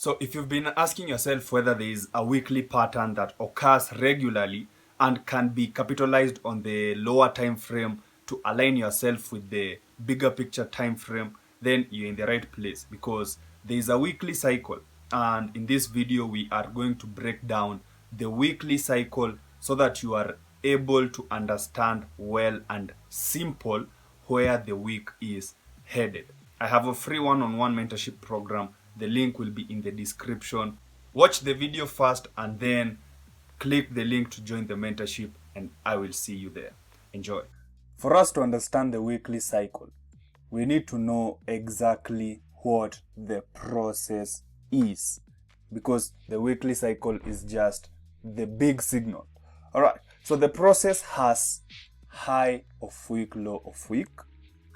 So if you've been asking yourself whether there is a weekly pattern that occurs regularly and can be capitalized on the lower time frame to align yourself with the bigger picture time frame, then you're in the right place, because there is a weekly cycle. And in this video, we are going to break down the weekly cycle so that you are able to understand well and simple where the week is headed. I have a free one-on-one mentorship program. The link will be in the description. Watch the video first and then click the link to join the mentorship, and I will see you there. Enjoy. For us to understand the weekly cycle, we need to know exactly what the process is, because the weekly cycle is just the big signal. All right, so the process has high of week, low of week,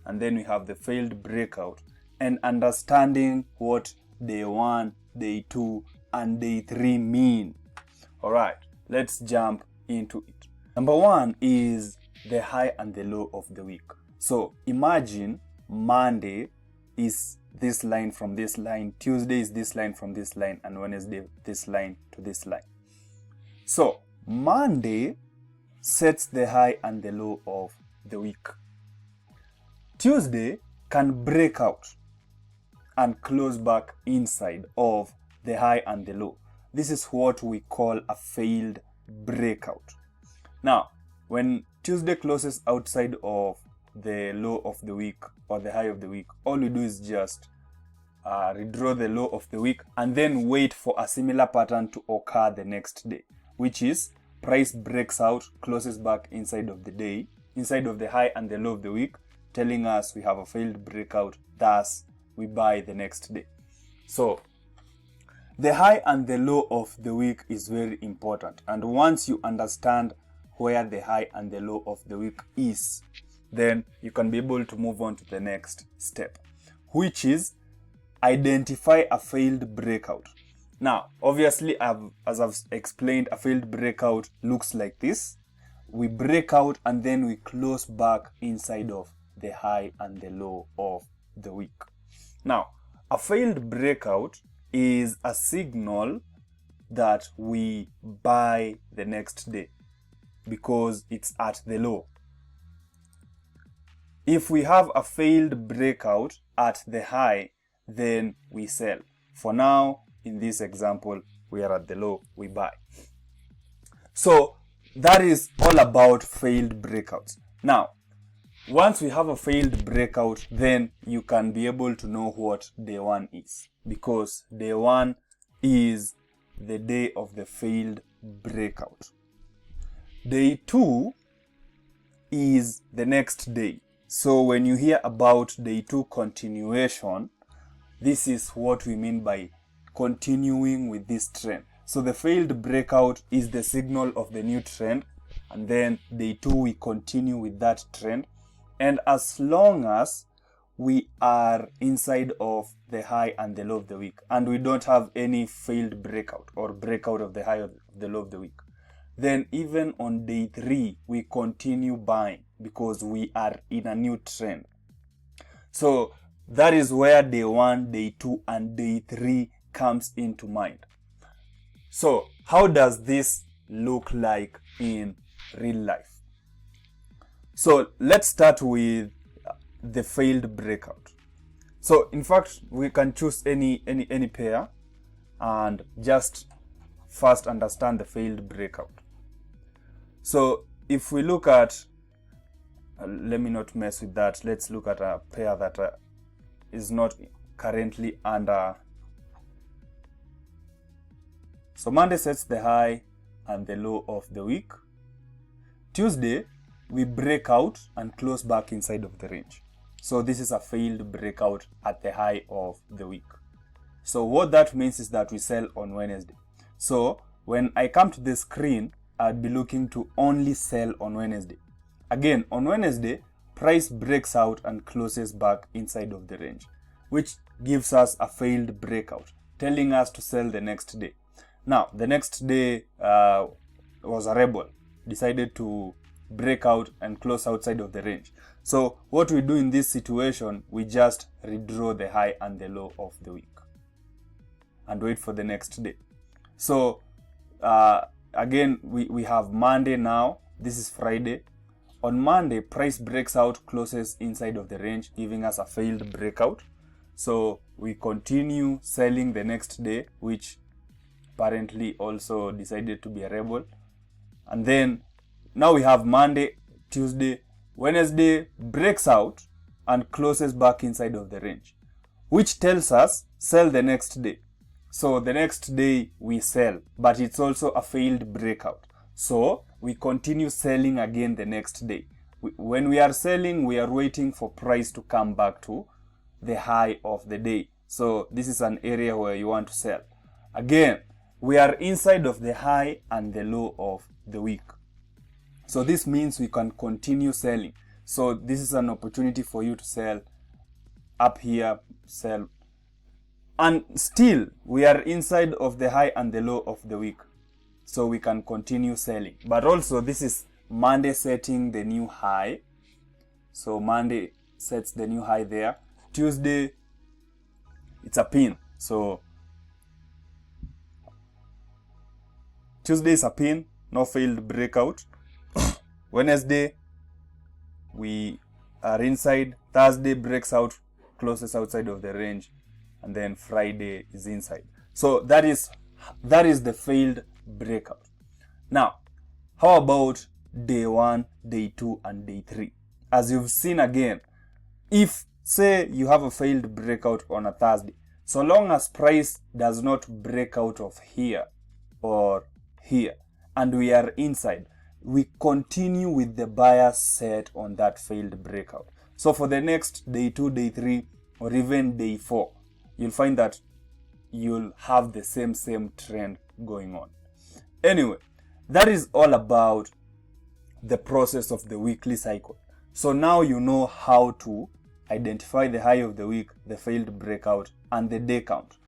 and then we have the failed breakout, and understanding what day 1, day 2, and day 3 mean. All right, let's jump into it. Number 1 is the high and the low of the week. So imagine Monday is this line from this line, Tuesday is this line from this line, and Wednesday this line to this line. So Monday sets the high and the low of the week. Tuesday can break out and close back inside of the high and the low. This is what we call a failed breakout. Now, when Tuesday closes outside of the low of the week or the high of the week, all we do is just redraw the low of the week and then wait for a similar pattern to occur the next day, which is price breaks out, closes back inside of the day, inside of the high and the low of the week, telling us we have a failed breakout, thus we buy the next day. So the high and the low of the week is very important, and once you understand where the high and the low of the week is, then you can be able to move on to the next step, which is identify a failed breakout. Now, obviously, as I've explained, a failed breakout looks like this. We break out and then we close back inside of the high and the low of the week. Now, a failed breakout is a signal that we buy the next day because it's at the low. If we have a failed breakout at the high, then we sell. For now, in this example, we are at the low, we buy. So that is all about failed breakouts. Now, once we have a failed breakout, then you can be able to know what day 1 is, because day 1 is the day of the failed breakout. Day 2 is the next day. So when you hear about day 2 continuation, this is what we mean by continuing with this trend. So the failed breakout is the signal of the new trend, and then day 2 we continue with that trend. And as long as we are inside of the high and the low of the week, and we don't have any failed breakout or breakout of the high of the low of the week, then even on day 3, we continue buying because we are in a new trend. So that is where day 1, day 2, and day 3 comes into mind. So how does this look like in real life? So let's start with the failed breakout. So in fact, we can choose any pair and just first understand the failed breakout. So if we look at, let me not mess with that. Let's look at a pair that is not currently under. So Monday sets the high and the low of the week. Tuesday, we break out and close back inside of the range. So this is a failed breakout at the high of the week. So what that means is that we sell on Wednesday. So when I come to the screen, I'd be looking to only sell on Wednesday. Again, on Wednesday, price breaks out and closes back inside of the range, which gives us a failed breakout, telling us to sell the next day. Now, the next day was a rebel, decided to break out and close outside of the range. So what we do in this situation, we just redraw the high and the low of the week. and wait for the next day. So again, we have Monday now. This is Friday. On Monday, price breaks out, closes inside of the range, giving us a failed breakout. So we continue selling the next day, which apparently also decided to be a rebel. And then now we have Monday, Tuesday, Wednesday breaks out and closes back inside of the range, which tells us sell the next day. So the next day we sell, but it's also a failed breakout. So we continue selling again the next day. When we are selling, we are waiting for price to come back to the high of the day. So this is an area where you want to sell. Again, we are inside of the high and the low of the week. So this means we can continue selling. So this is an opportunity for you to sell up here, sell. And still, we are inside of the high and the low of the week. So we can continue selling. But also, this is Monday setting the new high. So Monday sets the new high there. Tuesday, it's a pin. So Tuesday is a pin, no failed breakout. Wednesday, we are inside. Thursday breaks out, closes outside of the range. And then Friday is inside. So that is the failed breakout. Now, how about day 1, day 2, and day 3? As you've seen again, if say you have a failed breakout on a Thursday, so long as price does not break out of here or here, and we are inside, we continue with the buyer set on that failed breakout. So for the next day 2, day 3, or even day 4, you'll find that you'll have the same trend going on. Anyway, that is all about the process of the weekly cycle. So now you know how to identify the high of the week, the failed breakout, and the day count.